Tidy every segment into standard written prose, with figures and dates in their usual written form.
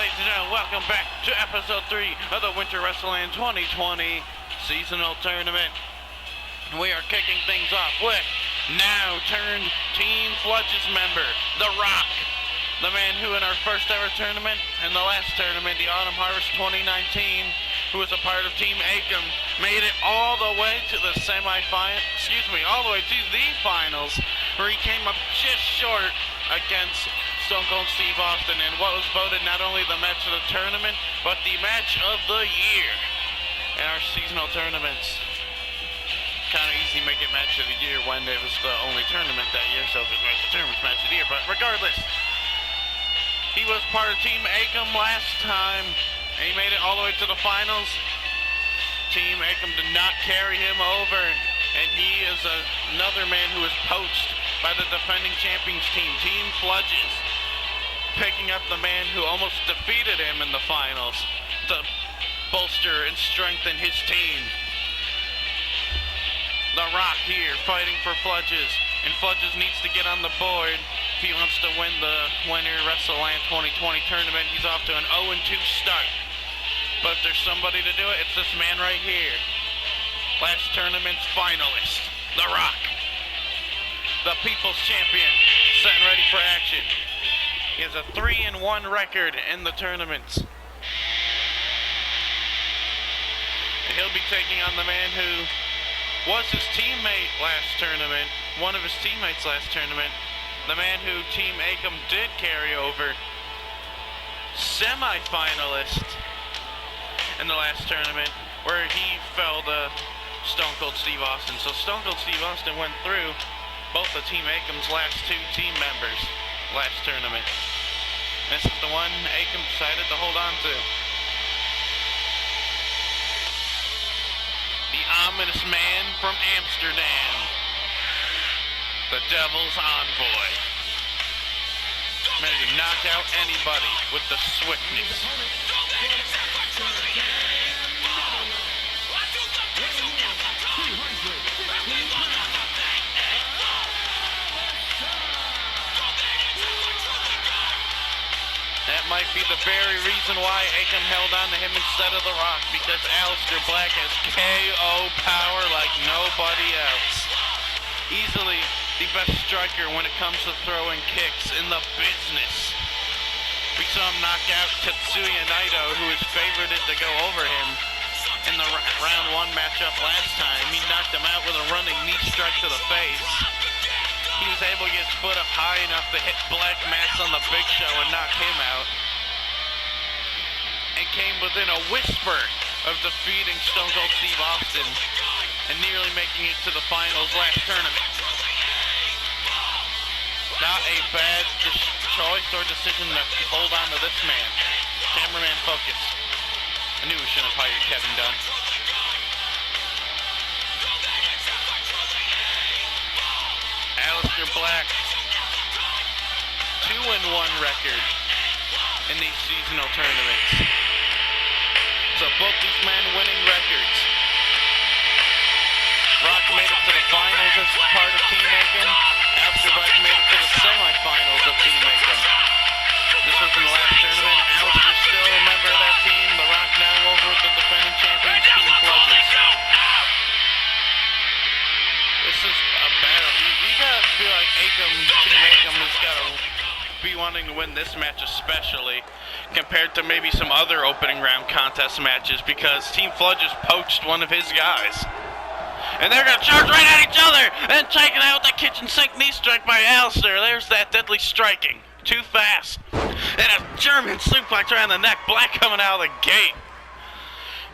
ladies and gentlemen, welcome back to episode 3 of the Winter Wrestleland 2020 seasonal tournament. We are kicking things off with now turned Team Fludgez member, The Rock. The man who in our first ever tournament and the last tournament, the Autumn Harvest 2019, who was a part of Team Akam, made it all the way to the all the way to the finals, where he came up just short against Stone Cold Steve Austin in what was voted not only the match of the tournament, but the match of the year in our seasonal tournaments. Kind of easy to make it match of the year when it was the only tournament that year, so if it was the tournament match of the year, but regardless, he was part of Team Akam last time, and he made it all the way to the finals. Team Akam did not carry him over, and he is another man who was poached by the defending champions team, Team Fludgez, picking up the man who almost defeated him in the finals to bolster and strengthen his team. The Rock here fighting for Fludgez, and Fludgez needs to get on the board if he wants to win the Winter Wrestleland 2020 tournament. He's off to an 0-2 start. But if there's somebody to do it, it's this man right here. Last tournament's finalist, The Rock. The People's Champion, set and ready for action. He has a 3-1 record in the tournaments. And he'll be taking on the man who was his teammate last tournament, one of his teammates last tournament, the man who Team Akam did carry over, semi-finalist in the last tournament, where he fell to Stone Cold Steve Austin. So Stone Cold Steve Austin went through both of Team Akam's last two team members last tournament. This is the one Akam decided to hold on to. The ominous man from Amsterdam, the Devil's Envoy, ready to knock out anybody with the swiftness. That might be the very reason why Akam held on to him instead of The Rock, because Aleister Black has KO power like nobody else. Easily the best striker when it comes to throwing kicks in the business. We saw him knock out Tetsuya Naito, who is favorited to go over him in the round 1 matchup last time. He knocked him out with a running knee strike to the face. He was able to get his foot up high enough to hit Black Mass on the Big Show and knock him out. And came within a whisper of defeating Stone Cold Steve Austin and nearly making it to the finals last tournament. Not a bad choice or decision to hold on to this man. Cameraman, focus. I knew we shouldn't have hired Kevin Dunn. Aleister Black, 2-1 record in these seasonal tournaments. So both these men winning records. Rock made it to the finals as part of Team Akam. Aleister Black made it to the semifinals of Team Akam. This was in the last tournament. Aleister still a member of that team. The Rock now over with the defending champions, Team Fludgez. This is a battle. You gotta feel like Team Akam has gotta be wanting to win this match especially, compared to maybe some other opening round contest matches, because Team Fludgez poached one of his guys. And they're gonna charge right at each other and taking out the kitchen sink knee strike by Aleister. There's that deadly striking. Too fast. And a German suplex around the neck. Black coming out of the gate.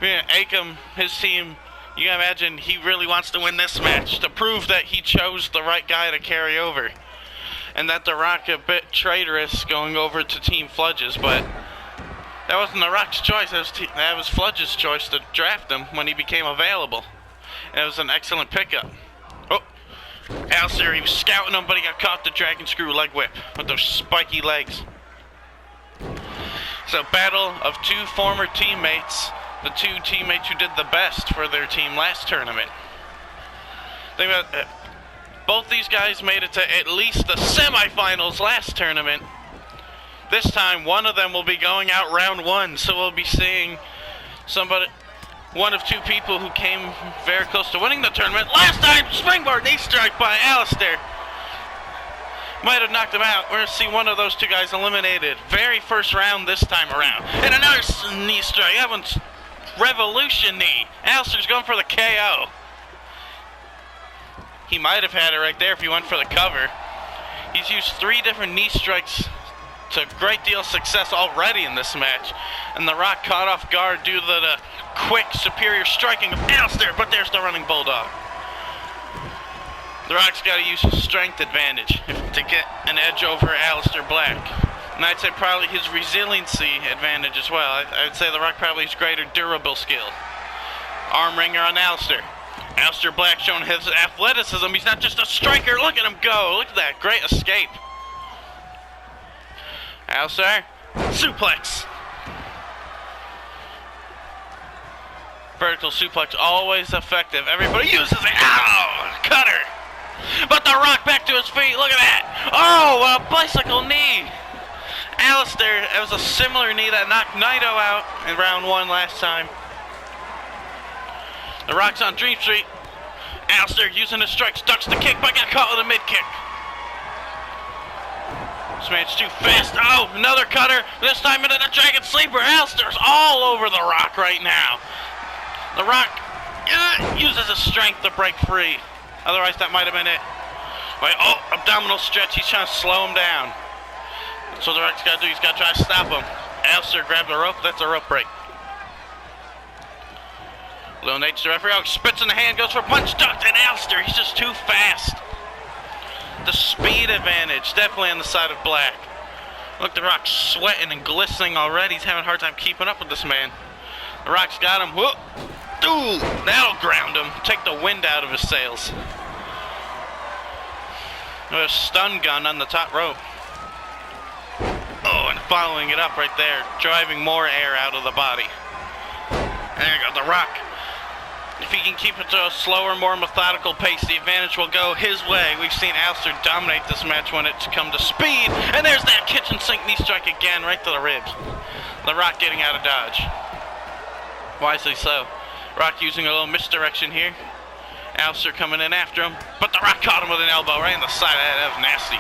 Yeah, Akam, his team, you can imagine he really wants to win this match to prove that he chose the right guy to carry over. And that The Rock a bit traitorous going over to Team Fludgez, but that wasn't The Rock's choice. That was Fludgez's choice to draft him when he became available. And it was an excellent pickup. Oh, Aleister, he was scouting him, but he got caught the dragon screw leg whip with those spiky legs. So, battle of two former teammates, the two teammates who did the best for their team last tournament. Think about it. Both these guys made it to at least the semifinals last tournament. This time, one of them will be going out round one, so we'll be seeing one of two people who came very close to winning the tournament. Last time, springboard knee strike by Aleister. Might have knocked him out. We're going to see one of those two guys eliminated. Very first round this time around. And another knee strike. That one's revolution knee. Aleister's going for the KO. He might have had it right there if he went for the cover. He's used 3 different knee strikes to a great deal of success already in this match. And The Rock caught off guard due to the quick, superior striking of Aleister. But there's the running bulldog. The Rock's got to use his strength advantage to get an edge over Aleister Black. And I'd say probably his resiliency advantage as well. I'd say The Rock probably has greater durable skill. Arm wringer on Aleister. Aleister Black showing his athleticism. He's not just a striker. Look at him go. Look at that. Great escape. Aleister. Suplex. Vertical suplex. Always effective. Everybody uses it. Ow! Cutter. But The Rock back to his feet. Look at that. Oh, a bicycle knee. Aleister, it was a similar knee that knocked Naito out in round 1 last time. The Rock's on Dream Street. Aleister using his strikes, ducks the kick, but got caught with a mid-kick. This man's too fast. Oh, another cutter. This time into the Dragon Sleeper. Aleister's all over The Rock right now. The Rock uses his strength to break free. Otherwise, that might have been it. Wait, oh, abdominal stretch. He's trying to slow him down. So The Rock's got to do, he's got to try to stop him. Aleister grabbed the rope. That's a rope break. Lil Nate's the referee. Oh, spits in the hand, goes for punch, ducked, and Aleister, he's just too fast. The speed advantage, definitely on the side of Black. Look, The Rock's sweating and glistening already. He's having a hard time keeping up with this man. The Rock's got him. Whoop. Ooh, that'll ground him. Take the wind out of his sails. A stun gun on the top rope. Oh, and following it up right there, driving more air out of the body. There you go, The Rock. If he can keep it to a slower, more methodical pace, the advantage will go his way. We've seen Aleister dominate this match when it's come to speed. And there's that kitchen sink knee strike again, right to the ribs. The Rock getting out of dodge. Wisely so. Rock using a little misdirection here. Aleister coming in after him. But The Rock caught him with an elbow right in the side of that. That was nasty.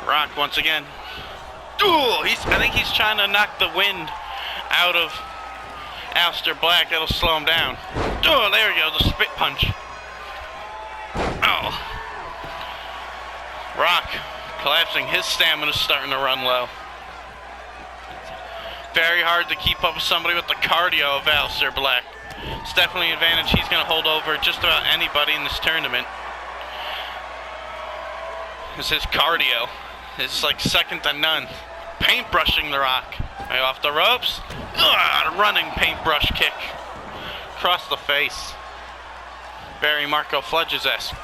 The Rock once again. Ooh, I think he's trying to knock the wind out of Aleister Black. That'll slow him down. Oh, there we go, the spit punch. Oh. Rock collapsing. His stamina's starting to run low. Very hard to keep up with somebody with the cardio of Aleister Black. It's definitely an advantage he's going to hold over just about anybody in this tournament. It's his cardio. It's like second to none. Paintbrushing The Rock. Right off the ropes. Ugh, running paintbrush kick. Across the face. Very Marco Fludgez-esque.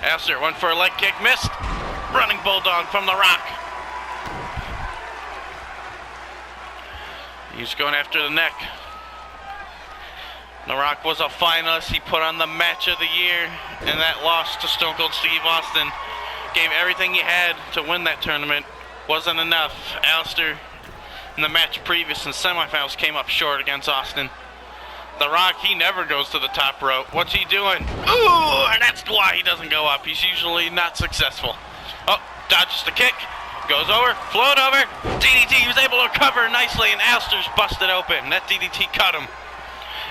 Aleister went for a leg kick, missed. Running bulldog from The Rock. He's going after the neck. The Rock was a finalist. He put on the match of the year, and that loss to Stone Cold Steve Austin gave everything he had to win that tournament. Wasn't enough. Aleister, in the match previous in semifinals, came up short against Austin. The Rock, he never goes to the top rope. What's he doing? Ooh, and that's why he doesn't go up. He's usually not successful. Oh, dodges the kick. Goes over, float over, DDT, he was able to recover nicely, and Aleister's busted open. That DDT cut him.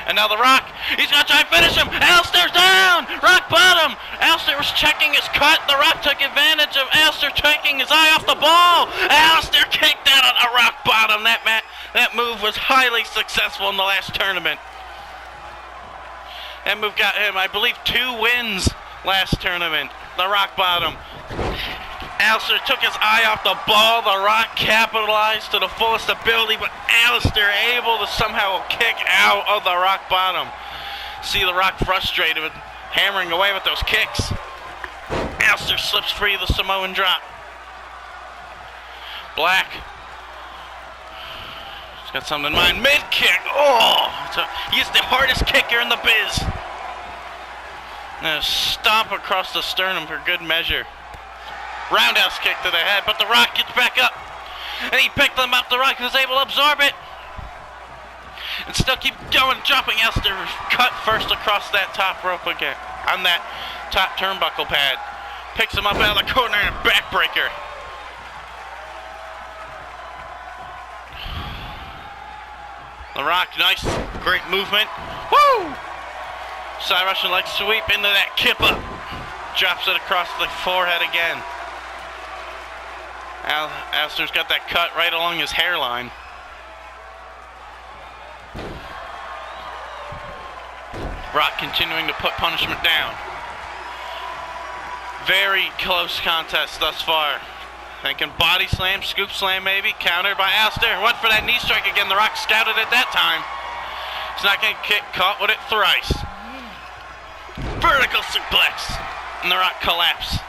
And now The Rock, he's gonna try and finish him. Aleister's down, Rock bottom. Aleister was checking his cut. The Rock took advantage of Aleister taking his eye off the ball. Aleister kicked out on a Rock bottom. That move was highly successful in the last tournament. That move got him, I believe, 2 wins last tournament. The Rock bottom. Aleister took his eye off the ball. The Rock capitalized to the fullest ability, but Aleister able to somehow kick out of the Rock bottom. See The Rock frustrated with hammering away with those kicks. Aleister slips free of the Samoan drop. Black. He's got something in mind. Mid kick. Oh, he's the hardest kicker in the biz. And a stomp across the sternum for good measure. Roundhouse kick to the head, but The Rock gets back up. And he picked them up. The Rock was able to absorb it. And still keep going, dropping Aleister. Cut first across that top rope again. On that top turnbuckle pad. Picks him up out of the corner and backbreaker. The Rock, nice, great movement. Woo! Side Russian leg sweep into that kip up. Drops it across the forehead again. Aleister's got that cut right along his hairline. Rock continuing to put punishment down. Very close contest thus far. Thinking body slam, scoop slam maybe, countered by Aleister. Went for that knee strike again. The Rock scouted it that time. He's not going to get caught with it thrice. Vertical suplex. And The Rock collapsing.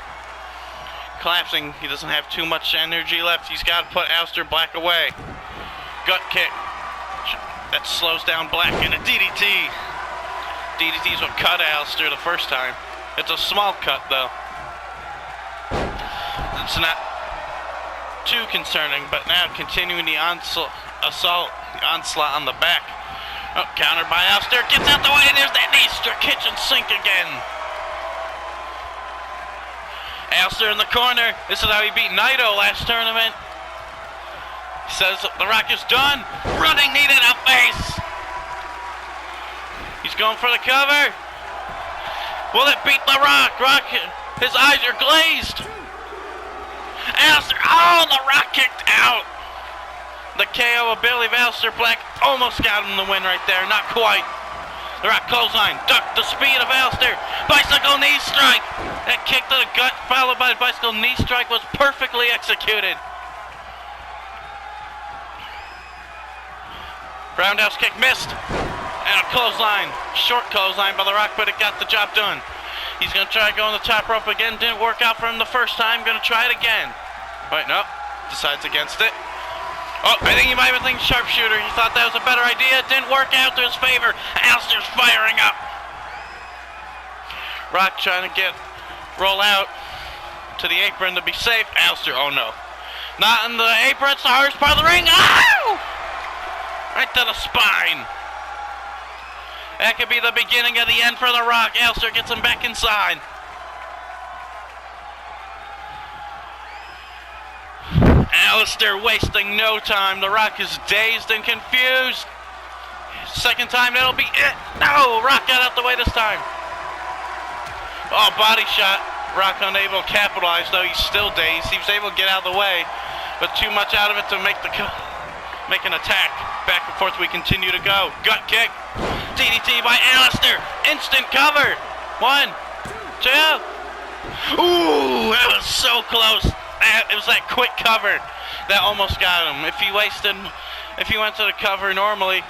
He doesn't have too much energy left. He's got to put Aleister Black away. Gut kick. That slows down Black in a DDT. DDT's what cut Aleister the first time. It's a small cut though. It's not too concerning, but now continuing the onslaught on the back. Oh, countered by Aleister. Gets out the way, and there's that knee strike, kitchen sink again. Aleister in the corner. This is how he beat Naito last tournament. He says The Rock is done. Running knee to the face. He's going for the cover. Will it beat The Rock? His eyes are glazed. Aleister, oh, The Rock kicked out. The KO ability of Aleister Black almost got him the win right there. Not quite. The Rock clothesline, ducked the speed of Aleister. Bicycle knee strike. That kick to the gut followed by the bicycle knee strike was perfectly executed. Roundhouse kick missed. And a clothesline. Short clothesline by The Rock, but it got the job done. He's going to try going the top rope again. Didn't work out for him the first time. Going to try it again. Wait, no. Decides against it. Oh, I think he might have been thinking sharpshooter. He thought that was a better idea. It didn't work out to his favor. Aleister's firing up. Rock trying to roll out to the apron to be safe. Aleister, oh no. Not in the apron. It's the hardest part of the ring. Ow! Right to the spine. That could be the beginning of the end for The Rock. Aleister gets him back inside. Aleister wasting no time. The Rock is dazed and confused. Second time, that'll be it. No, Rock got out the way this time. Oh, body shot. Rock unable to capitalize, though he's still dazed. He was able to get out of the way, but too much out of it to make an attack. Back and forth we continue to go. Gut kick. DDT by Aleister. Instant cover. 1, 2. Ooh, that was so close. It was that quick cover that almost got him. If he went to the cover normally,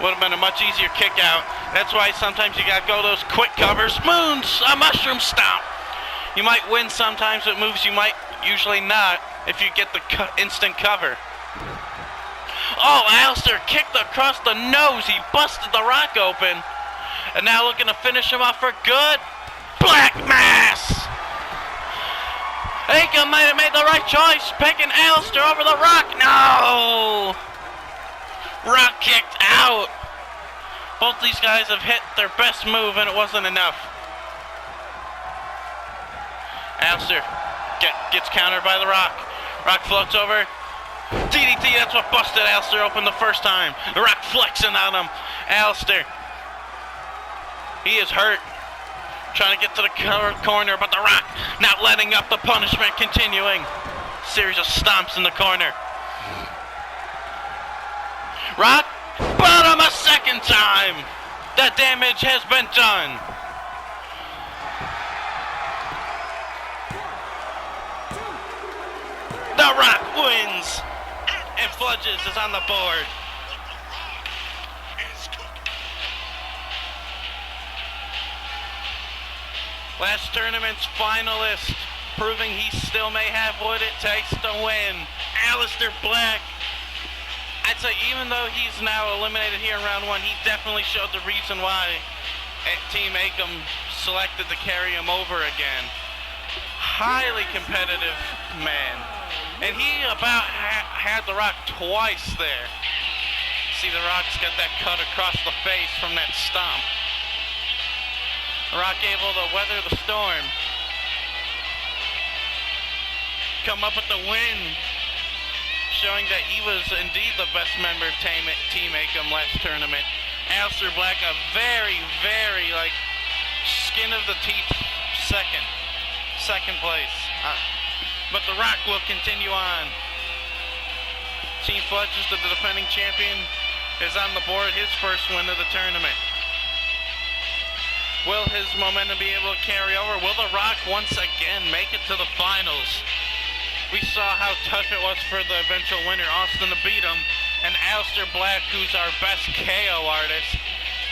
would have been a much easier kick out. That's why sometimes you gotta go those quick covers. A mushroom stomp. You might win sometimes with moves you might usually not if you get the instant cover. Oh, Aleister kicked across the nose. He busted The Rock open. And now looking to finish him off for good. Black Mass! Aika might have made the right choice, picking Aleister over The Rock. No! Rock kicked out. Both these guys have hit their best move, and it wasn't enough. Aleister gets countered by The Rock. Rock floats over. DDT, that's what busted Aleister open the first time. The Rock flexing on him. Aleister, he is hurt. Trying to get to the corner, but The Rock not letting up the punishment, continuing. Series of stomps in the corner. Rock, bottom a second time. The damage has been done. The Rock wins. And Fludgez is on the board. Last tournament's finalist, proving he still may have what it takes to win. Aleister Black. I'd say even though he's now eliminated here in round 1, he definitely showed the reason why Team Akam selected to carry him over again. highly competitive man. And he about had The Rock twice there. See, The Rock's got that cut across the face from that stomp. The Rock able to weather the storm. Come up with the win. Showing that he was indeed the best member of Team Akam last tournament. Aleister Black, a very, very, like, skin of the teeth second place. But The Rock will continue on. Team Fludgez, the defending champion, is on the board, his first win of the tournament. Will his momentum be able to carry over? Will The Rock once again make it to the finals? We saw how tough it was for the eventual winner, Austin, to beat him. And Aleister Black, who's our best KO artist,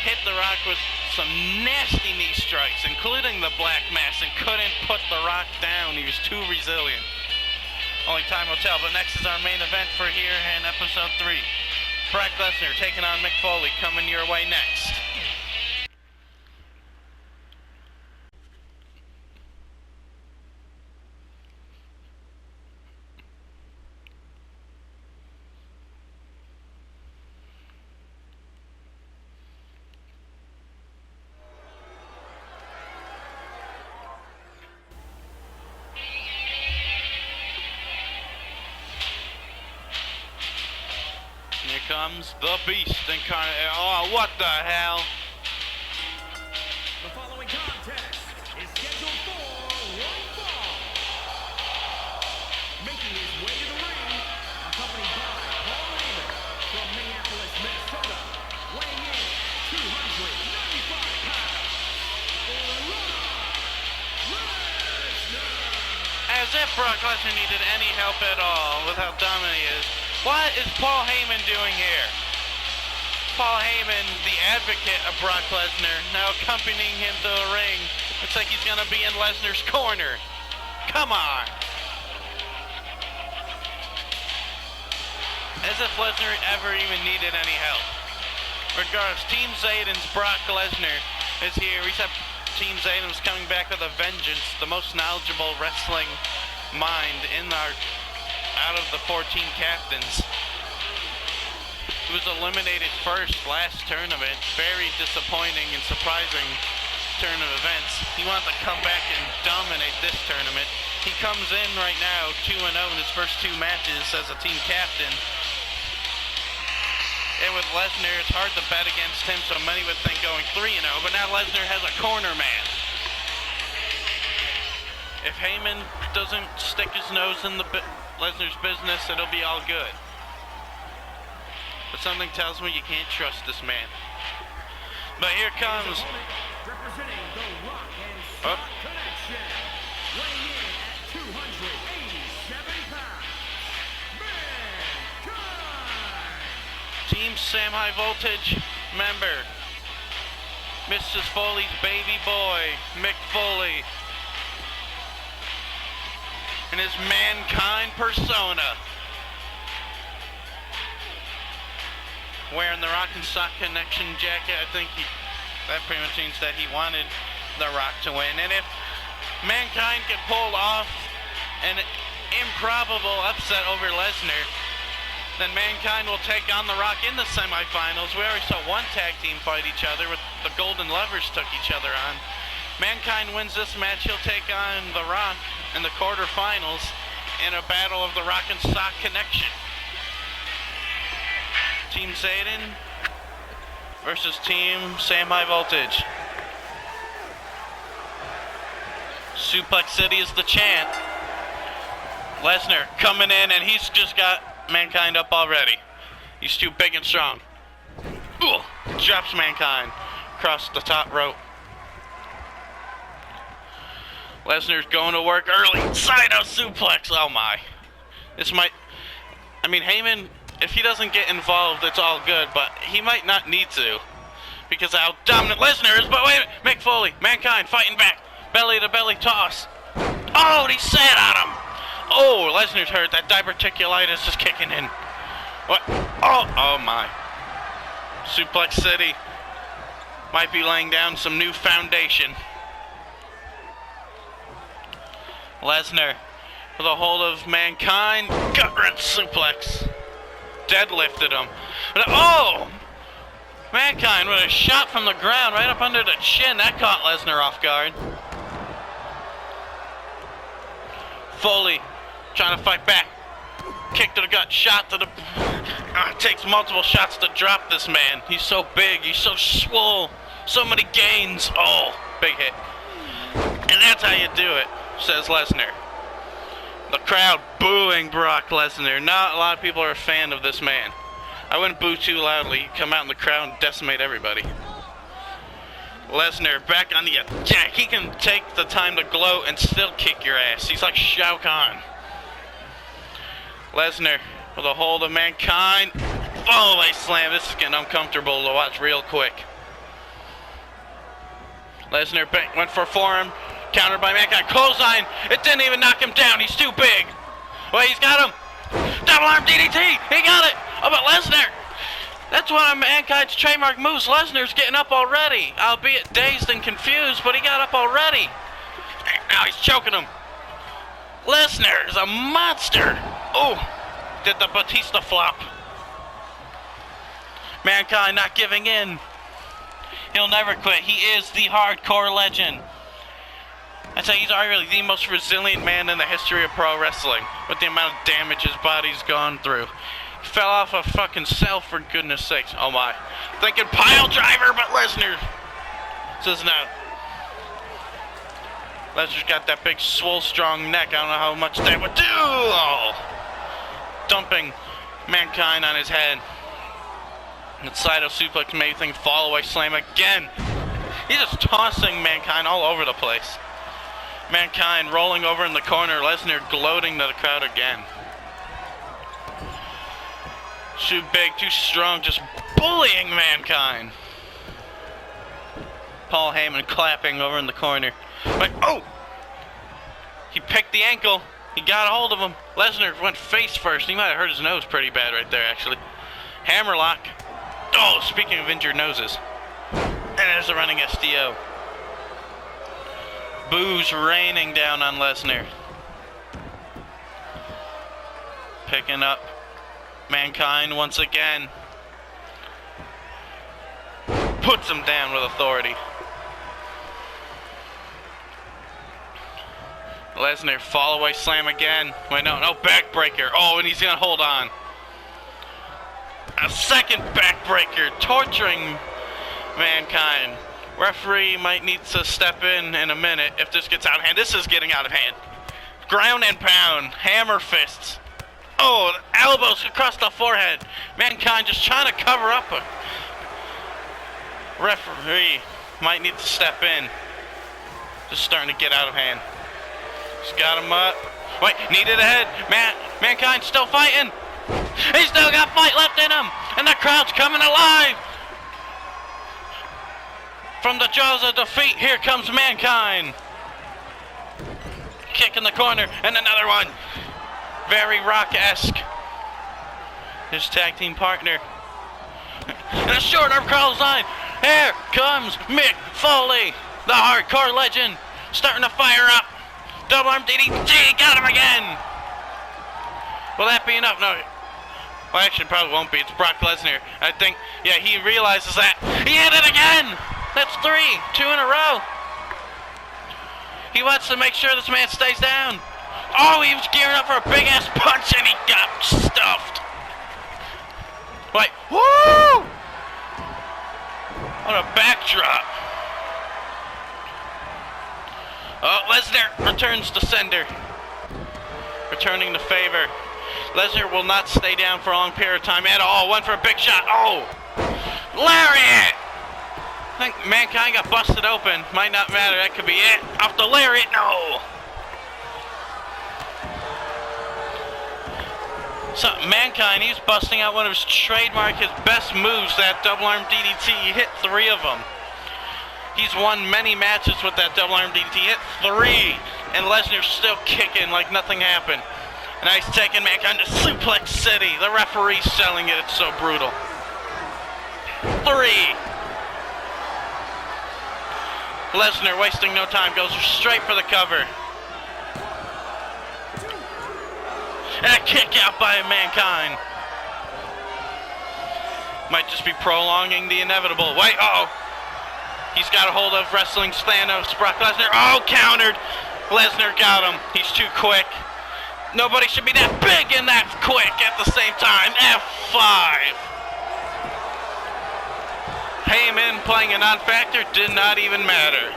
hit The Rock with some nasty knee strikes, including the Black Mass, and couldn't put The Rock down. He was too resilient. Only time will tell, but next is our main event for here in episode 3. Brock Lesnar taking on Mick Foley, coming your way next. Here comes the Beast incarnate. Oh, what the hell? The following contest is scheduled for one fall. Making his way to the ring, accompanied by Paul Heyman from Minneapolis, Minnesota, weighing in at 295 pounds. As if Brock Lesnar needed any help at all with how dominant he is. What is Paul Heyman doing here? Paul Heyman, the advocate of Brock Lesnar, now accompanying him to the ring. Looks like he's going to be in Lesnar's corner. Come on. As if Lesnar ever even needed any help. Regardless, Team Zayden's Brock Lesnar is here. We said Team Zayden was coming back with a vengeance, the most knowledgeable wrestling mind in our out of the 14 captains. He was eliminated first last tournament. Very disappointing and surprising turn of events. He wanted to come back and dominate this tournament. He comes in right now 2-0 in his first 2 matches as a team captain. And with Lesnar, it's hard to bet against him, so many would think going 3-0, but now Lesnar has a corner man. If Heyman doesn't stick his nose in Lesnar's business, it'll be all good. But something tells me you can't trust this man. But here comes. Representing the Rock and Stock Connection, weighing in at 287 pounds, Mankind. Team Sam-HighVoltage member, Mrs. Foley's baby boy, Mick Foley. In his Mankind persona. Wearing the Rock and Stock Connection jacket, I think that pretty much means that he wanted the Rock to win. And if Mankind can pull off an improbable upset over Lesnar, then Mankind will take on the Rock in the semifinals. We already saw one tag team fight each other, with the Golden Lovers took each other on. Mankind wins this match, he'll take on the Rock in the quarterfinals in a battle of the Rock and Stock Connection. Team Zayden versus Team Sam-HighVoltage. Suplex City is the chant. Lesnar coming in, and he's just got Mankind up already. He's too big and strong. Ooh, drops Mankind across the top rope. Lesnar's going to work early. Side out suplex. Oh my. This might. I mean, Heyman, if he doesn't get involved, it's all good, but he might not need to. Because of how dominant Lesnar is. But wait a minute. Mick Foley, Mankind fighting back. Belly to belly toss. Oh, he sat on him. Oh, Lesnar's hurt. That diverticulitis is kicking in. What? Oh my. Suplex City might be laying down some new foundation. Lesnar with a hold of Mankind. Gut-wrench suplex. Deadlifted him. Oh! Mankind with a shot from the ground right up under the chin. That caught Lesnar off guard. Foley trying to fight back. Kick to the gut, shot to the... It takes multiple shots to drop this man. He's so big, he's so swole. So many gains. Oh, big hit. And that's how you do it, says Lesnar. The crowd booing Brock Lesnar. Not a lot of people are a fan of this man. I wouldn't boo too loudly. You come out in the crowd and decimate everybody. Lesnar back on the attack. He can take the time to gloat and still kick your ass. He's like Shao Kahn. Lesnar with a hold of Mankind. Oh, they slam. This is getting uncomfortable to watch real quick. Lesnar went for a forearm. Countered by Mankind. Clothesline. It didn't even knock him down. He's too big. Well, he's got him. Double arm DDT. He got it. Oh, but Lesnar. That's one of Mankind's trademark moves. Lesnar's getting up already. Albeit dazed and confused, but he got up already. Now he's choking him. Lesnar is a monster. Oh, did the Batista flop. Mankind not giving in. He'll never quit. He is the hardcore legend. I'd say he's arguably the most resilient man in the history of pro wrestling, with the amount of damage his body's gone through. He fell off a fucking cell, for goodness sakes. Oh my. Thinking pile driver, but Lesnar says no. Lesnar's got that big, swole, strong neck. I don't know how much that would do. Oh. Dumping Mankind on his head. And Saito suplex, amazing fall away slam again. He's just tossing Mankind all over the place. Mankind rolling over in the corner. Lesnar gloating to the crowd again. Too big, too strong, just bullying Mankind. Paul Heyman clapping over in the corner. But, oh! He picked the ankle. He got a hold of him. Lesnar went face first. He might have hurt his nose pretty bad right there, actually. Hammerlock. Oh, speaking of injured noses. And there's a running SDO. Boos raining down on Lesnar. Picking up Mankind once again. Puts him down with authority. Lesnar fall away slam again. Wait, no, backbreaker. Oh, and he's gonna hold on. A second backbreaker, torturing Mankind. Referee might need to step in a minute if this gets out of hand. This is getting out of hand. Ground and pound, hammer fists. Oh, elbows across the forehead. Mankind just trying to cover up. A referee might need to step in. Just starting to get out of hand. He's got him up. Wait, needed a head. Mankind still fighting. He's still got fight left in him. And the crowd's coming alive. From the jaws of defeat, here comes Mankind. Kick in the corner, and another one. Very Rock-esque. His tag team partner. And a short arm clothesline. Here comes Mick Foley, the hardcore legend, starting to fire up. Double arm DDT, got him again. Will that be enough? No. Well, actually, probably won't be. It's Brock Lesnar. I think, yeah, he realizes that. He hit it again. That's 3, 2 in a row. He wants to make sure this man stays down. Oh, he was gearing up for a big ass punch and he got stuffed. Wait, woo! What a backdrop. Oh, Lesnar returns to sender. Returning the favor. Lesnar will not stay down for a long period of time at all. Went for a big shot. Oh! Lariat! I think Mankind got busted open. Might not matter. That could be it. Off the lariat. No! So, Mankind, he's busting out one of his trademark, his best moves, that double arm DDT. He hit 3 of them. He's won many matches with that double arm DDT. He hit 3. And Lesnar's still kicking like nothing happened. And he's taking Mankind to Suplex City. The referee's selling it. It's so brutal. 3. Lesnar wasting no time. Goes straight for the cover. A kick out by Mankind. Might just be prolonging the inevitable. Wait, uh-oh. He's got a hold of wrestling Thanos, Brock Lesnar. Oh, countered. Lesnar got him. He's too quick. Nobody should be that big and that quick at the same time. F5. Heyman playing a non-factor did not even matter.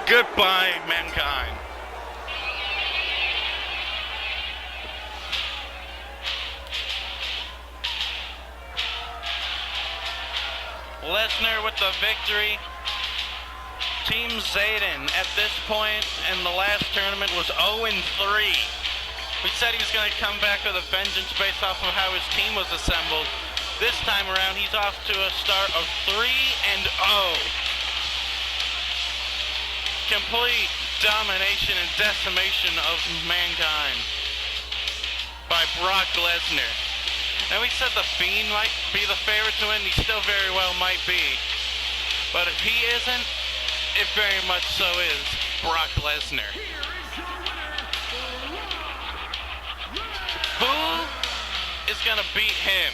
Goodbye, Mankind. Lesnar with the victory. Team Zayden at this point in the last tournament was 0-3. We said he was going to come back with a vengeance based off of how his team was assembled. This time around, he's off to a start of 3-0. Complete domination and decimation of Mankind by Brock Lesnar. Now, we said the Fiend might be the favorite to win. He still very well might be. But if he isn't, it very much so is Brock Lesnar. Who is going to beat him?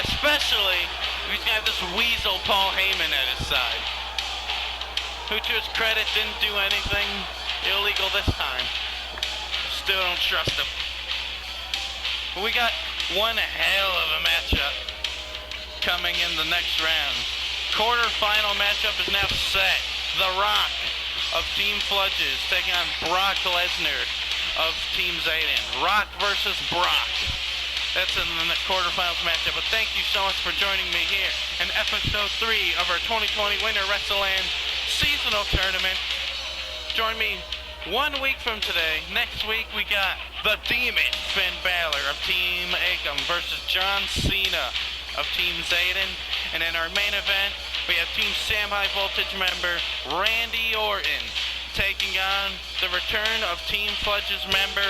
Especially if he's got this weasel Paul Heyman at his side. Who, to his credit, didn't do anything illegal this time. Still don't trust him. But we got one hell of a matchup coming in the next round. Quarter-final matchup is now set. The Rock of Team Fludgez taking on Brock Lesnar of Team Zayden. Rock versus Brock. That's in the quarterfinals matchup. But thank you so much for joining me here in episode 3 of our 2020 Winter Wrestleland seasonal tournament. Join me 1 week from today. Next week we got the Demon Finn Balor of Team Akam versus John Cena of Team Zayden. And in our main event, we have Team Sam-HighVoltage member Randy Orton taking on the return of Team Fludgez member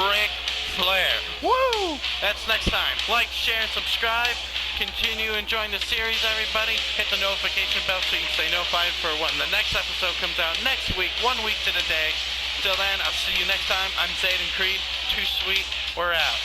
Ric Flair. Woo! That's next time. Like, share, and subscribe. Continue enjoying the series, everybody. Hit the notification bell so you can stay notified for when the next episode comes out next week, 1 week to the day. Till then, I'll see you next time. I'm Zayden Creed. Too sweet. We're out.